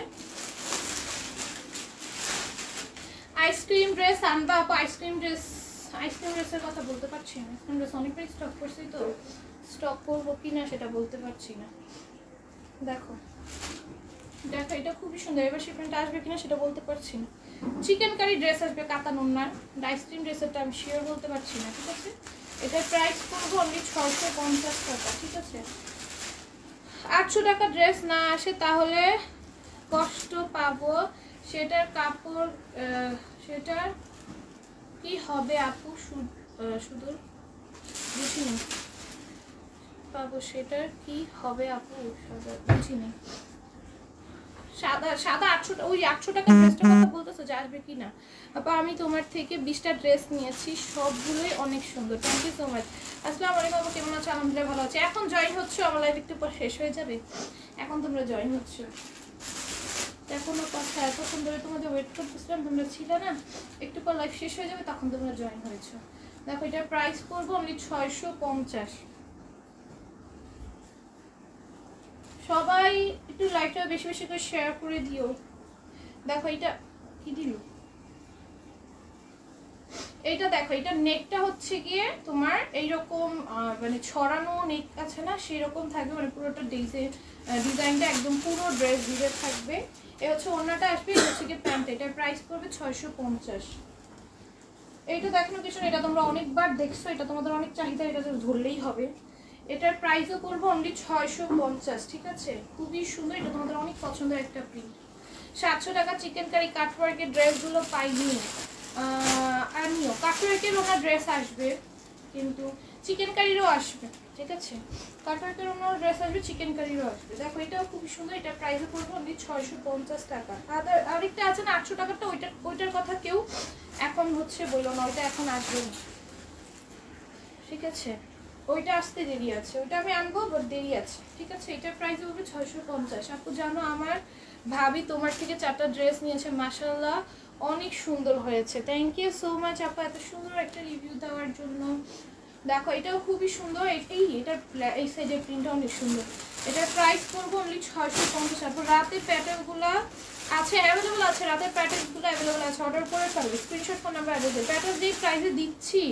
আইসক্রিম ড্রেস আনবা আপু? আইসক্রিম ড্রেসের কথা বলতে পারছি না, আইসক্রিম ড্রেস অনেকটাই স্টক করছি, তো স্টক করবো কিনা সেটা বলতে পারছি না। দেখো দেখো এটা খুবই সুন্দর, এবার শিপমেন্টটা আসবে কিনা সেটা বলতে পারছি না। চিকেন কারি ড্রেস আসবে কাতান ওড়নার, আইসক্রিম ড্রেসেরটা আমি শিওর বলতে পারছি না, ঠিক আছে? এটার প্রাইস পড়বে অনলি 650 টাকা, ঠিক আছে? 800 টাকা ড্রেস না আসে তাহলে কষ্ট পাবো, সেটার কাপড় সেটার কি হবে আপু? শুধু বুঝিনি পাবো, সেটার কি হবে আপু? বুঝিনি, সাদা সাদা 800, ওই 800 টাকা ড্রেসটার কথা বলতেছো যে আসবে কিনা আপা? আমি তোমার থেকে 20টা ড্রেস নিয়েছি, সবগুলোই অনেক সুন্দর। Thank you so much. আসসালামু আলাইকুম আপু, কেমন আছো? আলহামদুলিল্লাহ ভালো আছি। এখন জয়েন হচ্ছে, আমার লাইভ একটু পর শেষ হয়ে যাবে, এখন তোমরা জয়েন হচ্ছে। এখনো কথা এতক্ষণ ধরে তোমাদের ওয়েট করতেছিলাম, তোমরা ছিলে না, একটু পর লাইভ শেষ হয়ে যাবে তখন তোমরা জয়েন হয়েছো। দেখো এটার প্রাইস করবো অনলি 650। সবাই একটু লাইভটা বেশি বেশি করে শেয়ার করে দিও। দেখো এটা কি দিল, এইটা দেখো, এটা নেকটা হচ্ছে গিয়ে তোমার এইরকম মানে ছড়ানো নেক আছে না, সেরকম থাকবে, মানে পুরোটা ডিজাইনটা একদম পুরো ড্রেস জুড়ে থাকবে। এই হচ্ছে ওড়নাটা আসবে, এই হচ্ছে গিয়ে প্যান্ট। এটার প্রাইস পড়বে 650। এইটা দেখানোর কিছু না, এটা তোমরা অনেকবার দেখছো, এটা তোমাদের অনেক চাহিদা, এটা তো ধরলেই হবে। এটার প্রাইসও করবো অনলি 650, ঠিক আছে? খুবই সুন্দর, এটা তোমাদের অনেক পছন্দের একটা প্রিন্ট। 700 টাকা চিকেন কারি কাটওয়ার্কের ড্রেসগুলো পাইনি, আমিও কাটওয়ার্কের ওনার ড্রেস আসবে, কিন্তু চিকেন কারিরও আসবে, ঠিক আছে? কাটওয়ার্কের ওনার ড্রেস আসবে, চিকেন কারিরও আসবে। দেখো এটাও খুবই সুন্দর, এটার প্রাইসও করবো অনলি 650 টাকা। আরেকটা আছে না 800 টাকাটা, ওইটার কথা কেউ এখন হচ্ছে বললো না, ওইটা এখন আসবে না, ঠিক আছে? ওইটা আসতে দেরি আছে, ওইটা আমি আনবো, বাট দেরি আছে, ঠিক আছে? এটার প্রাইস হবে 650। আপু জানো আমার ভাবি তোমার থেকে 4টা ড্রেস নিয়েছে, মাশাআল্লাহ অনেক সুন্দর হয়েছে। থ্যাংক ইউ সো মাচ আপু এত সুন্দর একটা রিভিউ দেওয়ার জন্য। দেখো এটাও খুবই সুন্দর, এটার এই সাইডের প্রিন্টটা অনেক সুন্দর। এটার প্রাইস করবো অনলি 650। আপু রাতে প্যাটার্নগুলো আছে, অ্যাভেলেবল আছে, রাতের প্যাটার্নগুলো অ্যাভেলেবল আছে, অর্ডার করে ফেলবে, screenshot phone number available. Pattern যেই প্রাইসে দিচ্ছি,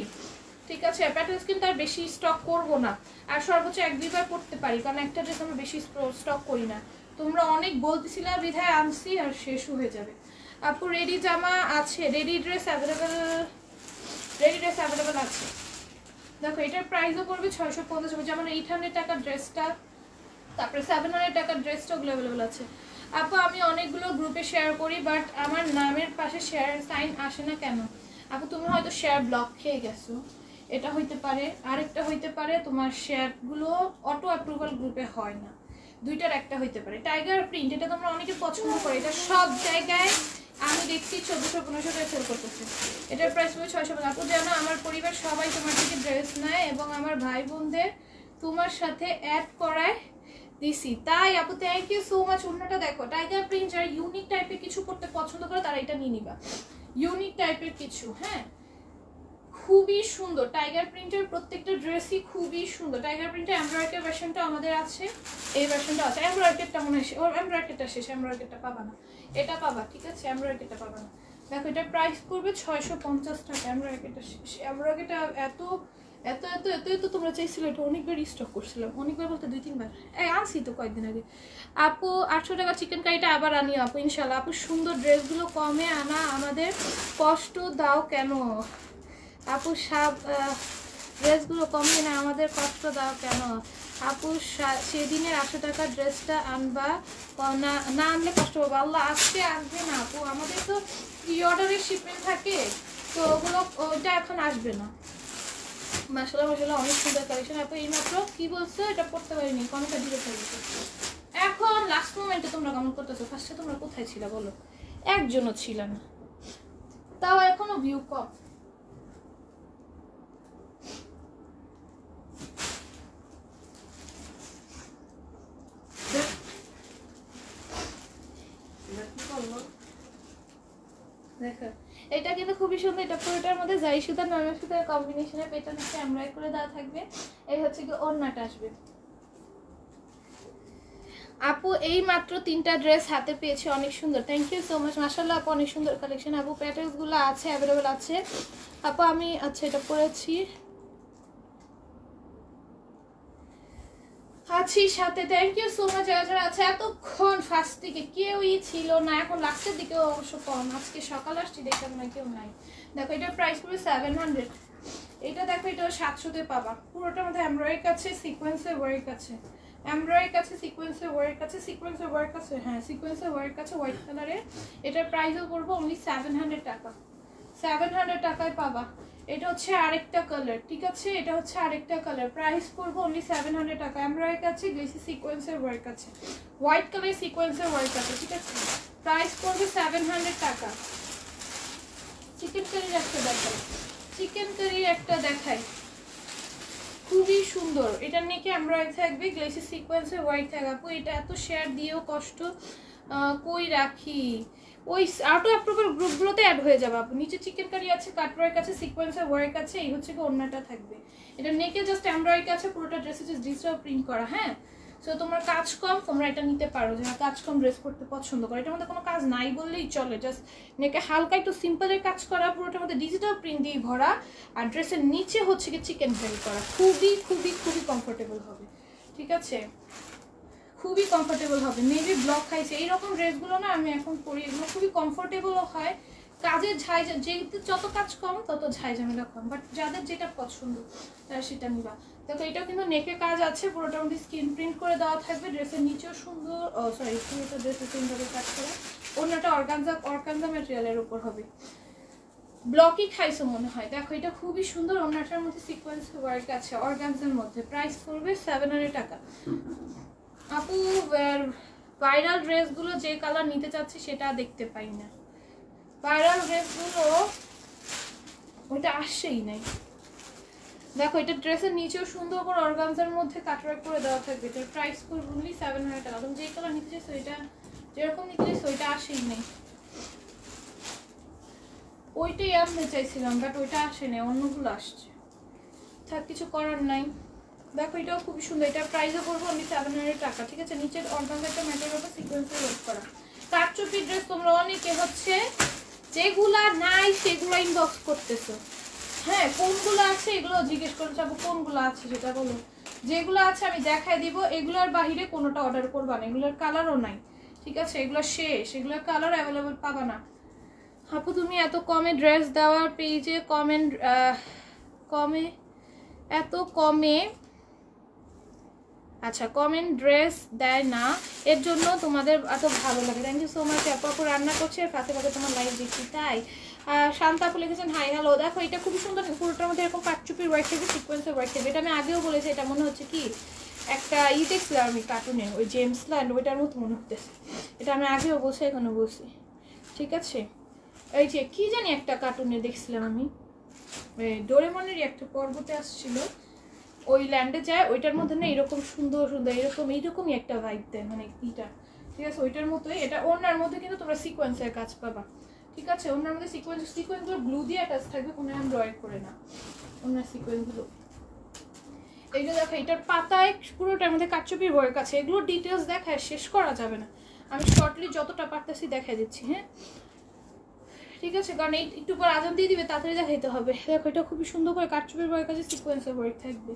ঠিক আছে? প্যাটার্নস কিন্তু আর বেশি স্টক করব না, আর সর্বোচ্চ 1-2বার করতে পারি, কারণ একটা ড্রেস আমরা বেশি স্টক করি না। তোমরা অনেক বলতেছিলে বিধায় আনছি, আর শেষও হয়ে যাবে। আপু রেডি জামা আছে, রেডি ড্রেস অ্যাভেলেবল আছে। দেখো এটার প্রাইসও পড়বে 650, যেমন 800 টাকার ড্রেসটা, তারপরে 700 টাকার ড্রেসটা, ওগুলো অ্যাভেলেবল আছে। আপু আমি অনেকগুলো গ্রুপে শেয়ার করি, বাট আমার নামের পাশে শেয়ার সাইন আসে না কেন? আপু তুমি হয়তো শেয়ার ব্লক খেয়ে গেছো, এটা হইতে পারে। আরেকটা হইতে পারে তোমার শেয়ারগুলো অটো অ্যাপ্রুভাল গ্রুপে হয় না, দুইটার একটা হইতে পারে। টাইগার প্রিন্ট, এটা তোমরা অনেকে পছন্দ করে, এটা সব জায়গায় আমি দেখছি 1400-1500 টাকা সেল করতেছে। এটার প্রাইস হবে 650। আপু জানো আমার পরিবার সবাই তোমার থেকে ড্রেস নেয়, এবং আমার ভাই বোনদের তোমার সাথে অ্যাড করায় দিছি, তাই আপু থ্যাংক ইউ সো মাচ। অন্যটা দেখো টাইগার প্রিন্ট, যারা ইউনিক টাইপের কিছু করতে পছন্দ করে তারা এটা নিয়ে নিবা, ইউনিক টাইপের কিছু। হ্যাঁ খুবই সুন্দর টাইগার প্রিন্টের প্রত্যেকটা ড্রেসই খুবই সুন্দর। টাইগার প্রিন্টের এমব্রয়ডারি ভার্সনটা আমাদের আছে, এই ভার্সনটা আছে। এমব্রয়ডারিটা মনে হয় ওর এমব্রয়ডারিটা শেষ, এমব্রয়ডারিটা পাবা না, এটা পাবা, ঠিক আছে? এমব্রয়ডারিটা পাবা না। দেখো এটার প্রাইস পড়বে 650 টাকা। এমব্রয়ডারিটা শেষ, এমব্রয়ডারিটা এত এত এত এত এত তোমরা চাইছিলে, এটা অনেকবার স্টক করছিলাম, অনেকবার বলতে 2-3বার, আনছি তো কয়েকদিন আগে। আপু 800 টাকা চিকেন কারিটা আবার আনিও আপু ইনশাল্লাহ। আপু সুন্দর ড্রেসগুলো কমে আনা, আমাদের কষ্ট দাও কেন আপু? সব ড্রেসগুলো কমে না, আমাদের কষ্ট দাও কেন আপু? সেদিনের 800 টাকার ড্রেসটা আনবা না, না আনলে কষ্ট পাবো। আল্লাহ আজকে আসবে না আপু, আমাদের তো প্রি অর্ডারের শিপমেন্ট থাকে, তো ওগুলো ওইটা এখন আসবে না। মাশাআল্লাহ মাশাআল্লাহ অনেক সুন্দর কালেকশন। আপু এইমাত্র কি বলছো, এটা পড়তে পারিনি, কমেন্টটা দিতে পারছো। এখন লাস্ট মোমেন্টে তোমরা কমেন্ট করতেছো, ফার্স্টে তোমরা কোথায় ছিল বলো? একজনও ছিল না, তাও এখনো ভিউ কম। দেখো এটা কিন্তু খুবই সুন্দর, এটা পুরোটার মধ্যে জারি সুতা নরমাল সুতার কম্বিনেশনের পেটার্ন হচ্ছে এমব্রয়ডারি করে দেওয়া থাকবে। এই হচ্ছে কি ওড়নাটা আসবে। আপু এই মাত্র 3টা ড্রেস হাতে পেয়েছি, অনেক সুন্দর, থ্যাংক ইউ সো মাচ। মাশাআল্লাহ আপু অনেক সুন্দর কালেকশন। আপু প্যাটার্নসগুলো আছে, অ্যাভেলেবল আছে আপু। আমি আচ্ছা এটা পরেছি আছি সাথে, থ্যাংক ইউ সো মাচ। যারা যারা আছে এতক্ষণ ফার্স্ট দিকে কেউই ছিল না, এখন লাস্টের দিকেও অবশ্য কম, আজকে সকাল আসছি দেখলাম না কেউ নাই। দেখো এটার প্রাইস পড়বে 700। এটা দেখো এটাও 700-তে পাবা। পুরোটার মধ্যে এমব্রয়ডারি আছে, সিকোয়েন্সের ওয়ার্ক আছে, এমব্রয়ডারি আছে, সিকোয়েন্সের ওয়ার্ক আছে, সিকোয়েন্সের ওয়ার্ক আছে, হ্যাঁ সিকোয়েন্সের ওয়ার্ক আছে হোয়াইট কালারের। এটার প্রাইসও পড়বো অনলি 700 টাকা। 700 টাকায় পাবা। এটা হচ্ছে আরেকটা কালার, ঠিক আছে, এটা হচ্ছে আরেকটা কালার। প্রাইস পড়বে অনলি 700 টাকা। এমব্রয়ডারি আছে, গ্লেসি সিকোয়েন্সের ওয়ার্ক আছে, হোয়াইট কালার সিকোয়েন্সের ওয়ার্ক আছে, ঠিক আছে। প্রাইস পড়বে 700 টাকা। চিকেন কারির একটা দেখাই, চিকেন কারির একটা দেখাই, খুবই সুন্দর। এটা নেকে এমব্রয়ডারি থাকবে, গ্লেসি সিকোয়েন্সের ওয়ার্ক থাকবে। আপু এটা এত শেয়ার দিয়েও কষ্ট কই রাখি, ওই আউট অফ প্রপার গ্রুপগুলোতে অ্যাড হয়ে যাবে আপু। নিচে চিকেন কারি আছে, কাটওয়ার্ক আছে, সিকোয়েন্সের ওয়ার্ক আছে, এই হচ্ছে কি ওড়নাটা থাকবে। এটা নেকে জাস্ট এমব্রয়ডারি আছে, পুরোটা ড্রেসে জাস্ট ডিজিটাল প্রিন্ট করা। হ্যাঁ, সো তোমার কাজ কম, তোমরা এটা নিতে পারো, যারা কাজ কম ড্রেস পরতে পছন্দ করো। এটার মধ্যে কোনো কাজ নাই বললেই চলে, জাস্ট নেকে হালকা একটু সিম্পলের কাজ করা, পুরোটার মধ্যে ডিজিটাল প্রিন্ট দিয়ে ভরা, আর ড্রেসের নিচে হচ্ছে কি চিকেন কারি করা। খুবই খুবই খুবই কমফোর্টেবল হবে, ঠিক আছে, খুবই কমফোর্টেবল হবে। মেবি ব্লক খাইছে এইরকম ড্রেসগুলো না আমি এখন পরি, এগুলো খুবই কমফোর্টেবলও হয়। কাজের ঝাই, যেহেতু যত কাজ কম তত ঝাই ঝামেলা কম, বাট যাদের যেটা পছন্দ তারা সেটা নিবা। দেখো এটাও কিন্তু নেকে কাজ আছে, পুরোটার মধ্যে স্ক্রিন প্রিন্ট করে দেওয়া থাকবে, ড্রেসের নিচেও সুন্দর, সরি পুরোটা ড্রেসের সুন্দরভাবে কাজ করা। অন্যটা অর্গানজা ম্যাটেরিয়ালের উপর হবে। ব্লকই খাইছো মনে হয়। দেখো এটা খুবই সুন্দর, অন্যটার মধ্যে সিকোয়েন্স ওয়ার্ক আছে, অর্গানজার মধ্যে। প্রাইস পড়বে 700 টাকা। আপু ভাইরাল ড্রেসগুলো যে কালার নিতে চাচ্ছি সেটা দেখতে পাই না, ভাইরাল ড্রেসগুলো ওইটা আসছেই নাই। দেখো এটা ড্রেসের নিচেও সুন্দর করে অর্গানজার মধ্যে কাটওয়ার্ক করে দেওয়া থাকবে। এটার প্রাইস পড়বে অনলি 700 টাকা। তুমি যে কালার নিতে চাইছো, এটা যেরকম নিতে চাইছো ওইটা আসেই নাই। ওইটাই আনতে চাইছিলাম, বাট ওইটা আসে নাই, অন্যগুলো আসছে, থাক কিছু করার নাই। দেখো এটাও খুবই সুন্দর, এটার প্রাইসও পড়বে অনলি 700 টাকা, ঠিক আছে। নিচের অর্গানজাটা ম্যাটের উপর সিকোয়েন্সে ওয়ার্ক করা। কাটচুপি ড্রেস তোমরা অনেকে হচ্ছে যেগুলা নাই সেগুলো ইনবক্স করতেছো, হ্যাঁ কোনগুলো আছে এগুলো জিজ্ঞেস করে যাবো, কোনগুলো আছে সেটা বলো। যেগুলো আছে আমি দেখাই দিব, এগুলোর বাহিরে কোনোটা অর্ডার করবা না, এগুলোর কালারও নাই, ঠিক আছে, এগুলো শেষ, এগুলোর কালার অ্যাভেলেবল পাবা না। আপু তুমি এত কমে ড্রেস দেওয়ার পেজে কমেন্ট কমে এত কমে, আচ্ছা কমেন্ট ড্রেস দেয় না, এর জন্য তোমাদের এত ভালো লাগে। Thank you so much. আপু রান্না করছে আর ফাঁকে ফাঁকে তোমার লাইভ দেখছি, তাই শান্তা আপু লিখেছেন হাই হ্যালো। দেখো এটা খুবই সুন্দর, পুরোটার মধ্যে এরকম কাটচুপির ওয়ার্ক থাকবে, সিকোয়েন্সের ওয়ার্ক থাকবে। এটা আমি আগেও বলেছি, এটা মনে হচ্ছে কি একটা দেখছিলাম আমি কার্টুনে, ওই জেমস ল্যান্ড, ওইটার মতো মনে হতেছে। এটা আমি আগেও বলছি, এখনো বলছি, ঠিক আছে। এই যে কি জানি একটা কার্টুনে দেখছিলাম আমি, ডোরেমনেরই একটা পর্বতে আসছিল, ওই ল্যান্ডে যায়, ওইটার মধ্যে না এরকম সুন্দর সুন্দর এইরকমই একটা ভাইব দেয়, মানে ইটা, ঠিক আছে, ওইটার মতোই। এটা ওনার মধ্যে কিন্তু তোমরা সিকোয়েন্সের কাজ পাবা, ঠিক আছে। ওনার মধ্যে সিকোয়েন্সগুলো গ্লু দিয়ে অ্যাটাচ থাকবে, কোনো এমব্রয়েড করে না ওনার সিকোয়েন্সগুলো। এইটা দেখো এটার পাতায় পুরোটার মধ্যে কাটচুপির ওয়ার্ক আছে। এগুলো ডিটেলস দেখায় শেষ করা যাবে না, আমি শর্টলি যতটা পারতেছি দেখাই দিচ্ছি, হ্যাঁ ঠিক আছে, কারণ এই একটু পর আজান দিয়ে দিবে, তাড়াতাড়ি দেখাইতে হবে। দেখো এটা খুবই সুন্দর করে কাটচুপির ওয়ার্ক আছে, সিকোয়েন্সের ওয়ার্ক থাকবে।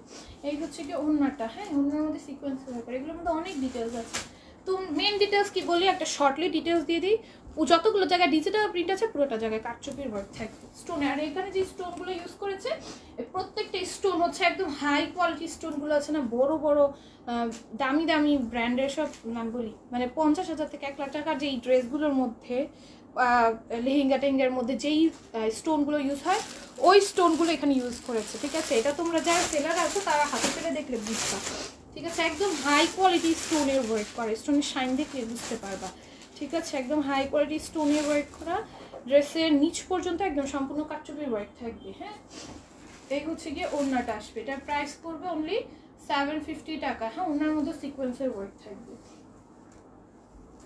এই হচ্ছে কি ওড়নাটা, হ্যাঁ ওড়নার মধ্যে সিকোয়েন্সের ওয়ার্ক, এগুলোর মধ্যে অনেক ডিটেলস আছে। তো মেন ডিটেলস কি বলি, একটা শর্টলি ডিটেলস দিয়ে দিই। ও যতগুলো জায়গায় ডিজিটাল প্রিন্ট আছে পুরোটা জায়গায় কাটচুপির ওয়ার্ক থাকবে স্টোনে। আর এখানে যে স্টোনগুলো ইউজ করেছে, প্রত্যেকটা স্টোন হচ্ছে একদম হাই কোয়ালিটি স্টোনগুলো আছে না, বড় বড় দামি দামি ব্র্যান্ডের সব নাম বলি, মানে 50,000 থেকে 1 লাখ টাকার যে এই ড্রেসগুলোর মধ্যে, লেহেঙ্গা টেঙ্গার মধ্যে যেই স্টোনগুলো ইউজ হয়, ওই স্টোনগুলো এখানে ইউজ করেছে, ঠিক আছে। এটা তোমরা যারা সেলার আছো তারা হাতে পেলে দেখলে বুঝবা, ঠিক আছে। একদম হাই কোয়ালিটি স্টোনের ওয়ার্ক করা, স্টোনের শাইন দেখলে বুঝতে পারবা, ঠিক আছে। একদম হাই কোয়ালিটি স্টোনের ওয়ার্ক করা, ড্রেসের নিচ পর্যন্ত একদম সম্পূর্ণ কাটচুপির ওয়ার্ক থাকবে, হ্যাঁ। এই হচ্ছে গিয়ে ওড়নাটা আসবে, এটার প্রাইস পড়বে অনলি 750 টাকা, হ্যাঁ। ওড়নার মধ্যে সিকোয়েন্সের ওয়ার্ক থাকবে।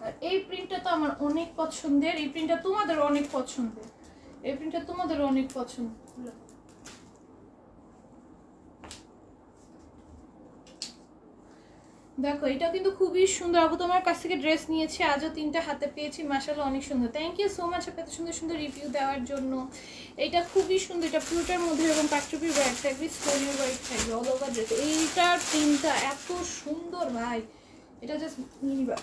আর এই প্রিন্টটা তো আমার অনেক পছন্দের, এই প্রিন্টটা তোমাদের অনেক পছন্দের, এই প্রিন্টটা তোমাদের অনেক পছন্দ। দেখো এটা কিন্তু খুবই সুন্দর। আপু তোমার কাছ থেকে ড্রেস নিয়েছি, আজও 3টা হাতে পেয়েছি, মাশাআল্লাহ অনেক সুন্দর। থ্যাংক ইউ সো মাচ এত সুন্দর সুন্দর রিভিউ দেওয়ার জন্য। এটা খুবই সুন্দর, এটা পুরোটার মধ্যে এরকম কাটচুপির ওয়ার্ক থাকবে, স্টোনের ওয়ার্ক থাকবে অল ওভার ড্রেস। এইটার প্রিন্টটা এত সুন্দর ভাই, এটা জাস্ট নিবা।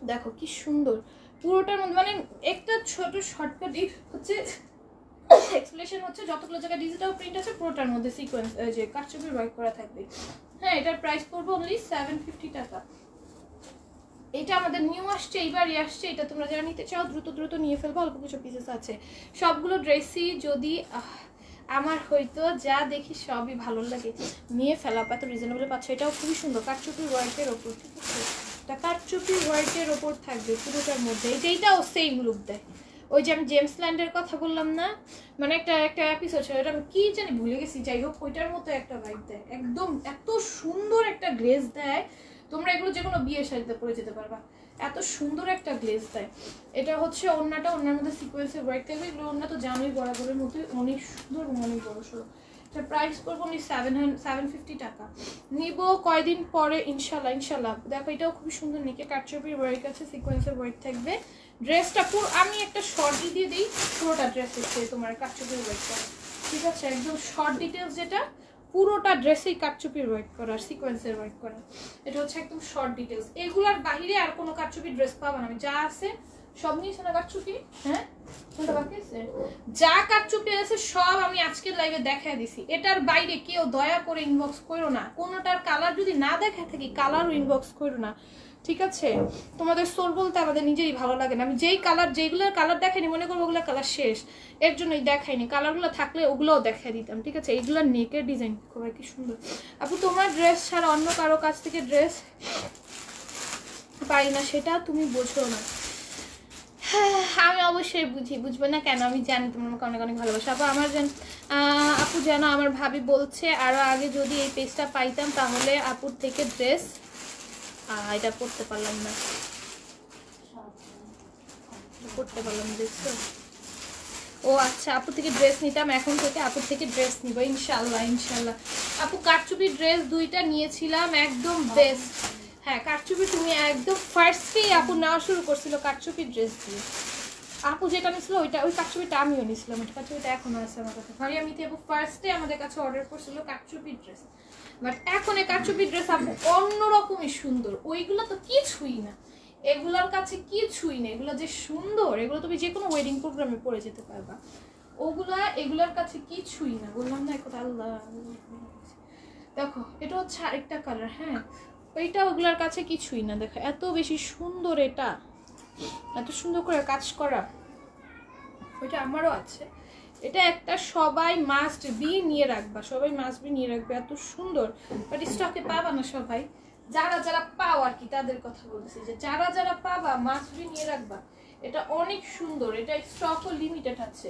দেখো কি সুন্দর পুরোটার মধ্যে, মানে একটা ছোট শর্টকাট হচ্ছে এক্সপ্লেনেশন হচ্ছে, যতগুলো জায়গায় ডিজিটাল প্রিন্ট আছে পুরোটার মধ্যে সিকোয়েন্স যে কাটচুপির ওয়ার্ক করা থাকবে, হ্যাঁ। এটার প্রাইস পড়বে অনলি 750 টাকা। এটা আমাদের নিউ আসছে, এইবারই আসছে। এটা তোমরা যারা নিতে চাও দ্রুত দ্রুত নিয়ে ফেলবো, অল্প কিছু পিসেস আছে। সবগুলো ড্রেসই যদি আমার হয়তো যা দেখি সবই ভালো লাগে, নিয়ে ফেলা। এত রিজনেবল পাচ্ছ। এটাও খুবই সুন্দর, কারচুপি ওয়ার্কের ওপর, ঠিক আছে? এটা কারচুপি ওয়ার্কের ওপর থাকবে পুরোটার মধ্যে। এইটাও সেম লুক দেয়। ওই যে আমি জেমস ল্যান্ডের কথা বললাম না, মানে একটা এপিসোড ছিল, ওটা আমি কি জানি ভুলে গেছি, যাই হোক ওইটার মতো একটা ভাইব দেয় একদম। এত সুন্দর একটা গ্লেজ দেয়, তোমরা এগুলো যে কোনো বিয়ের শাড়িতে পরে যেতে পারবা, এত সুন্দর একটা গ্লেজ দেয়। এটা হচ্ছে ওড়নাটা, ওড়নার মধ্যে সিকোয়েন্সের ওয়ার্ক থাকবে। এগুলো ওড়না তো জানোই বরাবরের মতোই অনেক সুন্দর, অনেক বড় সড়ো। এটা প্রাইস করবো অনলি 750 টাকা। নিব কয়দিন পরে ইনশাল্লাহ ইনশাল্লাহ। দেখো এটাও খুবই সুন্দর, নিকে কারচুপির ওয়ার্ক আছে, সিকোয়েন্সের ওয়ার্ক থাকবে। ড্রেসটা পুরো আমি একটা শর্ট দিয়ে দিই, পুরোটা ড্রেস হচ্ছে তোমার কারচুপির ওয়ার্ক করা, ঠিক আছে? একদম শর্ট ডিটেলস, যেটা পুরোটা ড্রেসেই কারচুপির ওয়ার্ক করা, সিকোয়েন্সের ওয়ার্ক করা। এটা হচ্ছে একদম শর্ট ডিটেলস। এগুলার বাইরে আর কোনো কারচুপির ড্রেস পাবা না। আমি যা আছে সব নিয়েছে না কারচুপি, হ্যাঁ কোনটা বাকি আছে? যা কারচুপি আছে সব আমি আজকের লাইভে দেখায় দিছি। এটার বাইরে কেউ দয়া করে ইনবক্স করো না। কোনোটার কালার যদি না দেখা থাকি, কালারও ইনবক্স করো না, ঠিক আছে? তোমাদের সোল বলতে আমাদের নিজেরই ভালো লাগে না। আমি যেই কালার, যেগুলোর কালার দেখাইনি মনে করবো ওগুলো কালার শেষ, এর জন্যই দেখাইনি। কালারগুলো থাকলে ওগুলোও দেখাই দিতাম, ঠিক আছে? এইগুলোর নেকের ডিজাইন খুব কি সুন্দর। আপু তোমার ড্রেস ছাড়া অন্য কারো কাছ থেকে ড্রেস পাই না, সেটা তুমি বোঝো না। হ্যাঁ আমি অবশ্যই বুঝি, বুঝবো না কেন? আমি জানি তোমার আমাকে অনেক অনেক ভালোবাসা। আপু আমার আপু যেন আমার ভাবি বলছে আরো আগে যদি এই পেজটা পাইতাম তাহলে আপুর থেকে ড্রেস, এটা পড়তে পারলাম না, পড়তে পারলাম দেখছো? ও আচ্ছা, আপু থেকে ড্রেস নিতাম, এখন থেকে আপুর থেকে ড্রেস নিব ইনশাল্লাহ ইনশাল্লাহ। আপু কারচুপির ড্রেস দুইটা নিয়েছিলাম, একদম বেস্ট। হ্যাঁ কারচুপি তুমি একদম ফার্স্টেই আপু নেওয়া শুরু করছিল কারচুপির ড্রেস দিয়ে। আপু যেটা নিয়েছিল ওইটা, ওই কারচুপিটা আমিও নিয়েছিলাম। ওই কারচুপিটা এখনো আছে আমার কাছে। ভারিয়ামিতে আপু ফার্স্টে আমাদের কাছে অর্ডার করছিল কারচুপির ড্রেস, বাট এখন এই কারচুপির ড্রেস আপু অন্যরকমই সুন্দর। ওইগুলো তো কিছুই না, এগুলোর কাছে কিছুই না। এগুলো যে সুন্দর, এগুলো তুমি যে কোনো ওয়েডিং প্রোগ্রামে পরে যেতে পারবা। ওগুলা এগুলোর কাছে কিছুই না, বললাম না একটা। আল্লাহ দেখো এটা হচ্ছে আরেকটা কালার, হ্যাঁ ওইটা ওগুলোর কাছে কিছুই না। দেখো এত বেশি সুন্দর, এটা এত সুন্দর করে কাজ করা। ওইটা আমারও আছে, এটা একটা সবাই মাস্ট বি নিয়ে রাখবা, সবাই মাস্ট বি নিয়ে রাখবে, এত সুন্দর। বাট স্টকে পাবা না সবাই, যারা যারা পাও আর কি তাদের কথা বলতেছি, যে যারা যারা পাবা মাস্ট বি নিয়ে রাখবা। এটা অনেক সুন্দর, এটা স্টকও লিমিটেড আছে।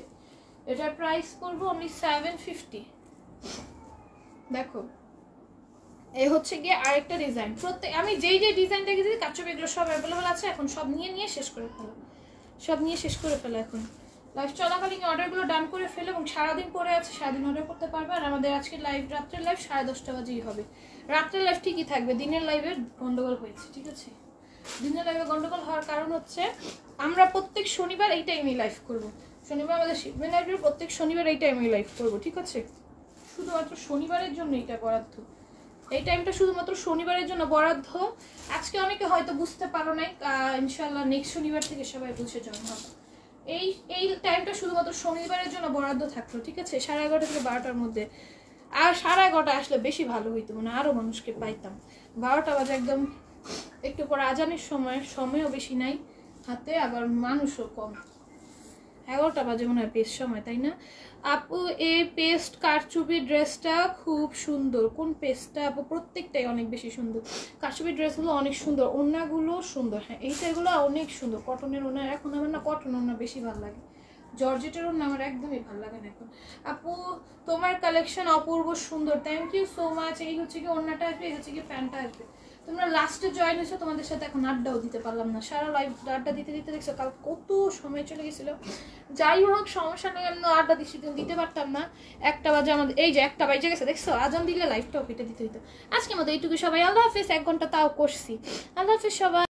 এটার প্রাইস করবো অনলি 750। দেখো এই হচ্ছে গিয়ে আরেকটা ডিজাইন। প্রত্যেক আমি যেই ডিজাইনটা গেছি কারচুপি এগুলো সব অ্যাভেলেবল আছে। এখন সব নিয়ে শেষ করে ফেলো, সব নিয়ে শেষ করে ফেলো। এখন লাইভ চলাকালীন অর্ডারগুলো ডান করে ফেলো, এবং সারাদিন পরে আছে সারাদিন অর্ডার করতে পারবে। আর আমাদের আজকে লাইভ রাত্রের লাইভ 10:30 বাজেই হবে। রাত্রের লাইভ ঠিকই থাকবে, দিনের লাইভে গন্ডগোল হয়েছে, ঠিক আছে? দিনের লাইভে গন্ডগোল হওয়ার কারণ হচ্ছে আমরা প্রত্যেক শনিবার এই টাইমেই লাইভ করব। শনিবার আমাদের শিবমেন লাইভের প্রত্যেক শনিবার এই টাইমেই লাইভ করব, ঠিক আছে? শুধুমাত্র শনিবারের জন্য এটা বরাদ্দ, এই টাইমটা শুধুমাত্র শনিবারের জন্য বরাদ্দ। আজকে অনেকে হয়তো বুঝতে পারো নাই, ইনশাল্লাহ নেক্সট শনিবার থেকে সবাই বুঝে জয়েন হবে। এই টাইমটা শুধুমাত্র শনিবারের জন্য বরাদ্দ থাকলো, ঠিক আছে? 11:30 থেকে 12টার মধ্যে। আর 11:30 আসলে বেশি ভালো হইতো, মানে আরো মানুষকে পাইতাম। 12টা বাজে একদম, একটু পর আজানের সময়ও বেশি নাই হাতে, আবার মানুষও কম। 11টা বাজে মনে হয় বেশ সময়, তাই না? আপু এই পেস্ট কারচুপির ড্রেসটা খুব সুন্দর। কোন পেস্টটা আপু? প্রত্যেকটাই অনেক বেশি সুন্দর। কারচুপির ড্রেসগুলো অনেক সুন্দর, ওড়নাগুলো সুন্দর। হ্যাঁ এইটাগুলো অনেক সুন্দর, কটনের ওড়না। এখন আমার না কটন ওড়না বেশি ভালো লাগে, জর্জেটের ওড়না আমার একদমই ভালো লাগে না এখন। আপু তোমার কালেকশন অপূর্ব সুন্দর, থ্যাংক ইউ সো মাচ। এই হচ্ছে কি ওড়নাটা আসবে, এই হচ্ছে কি প্যান্টটা আসবে। তোমরা লাস্টে জয়েন হয়েছো, তোমাদের সাথে এখন আড্ডাও দিতে পারলাম না। সারা লাইভ আড্ডা দিতে দিতে দেখছো কাল কত সময় চলে গেছিলো। যাই হোক সমস্যা নেই, আমি আড্ডা দিতে পারতাম না। 1টা বাজে আমাদের, এই যে 1টা বাজে গেছে দেখছো, আজান দিলে লাইভটাও কেটে দিতে হইতো। আজকের মতো এইটুকু, সবাই আল্লাহ হাফেজ। 1 ঘন্টা তাও করছি। আল্লাহ হাফেজ সবাই।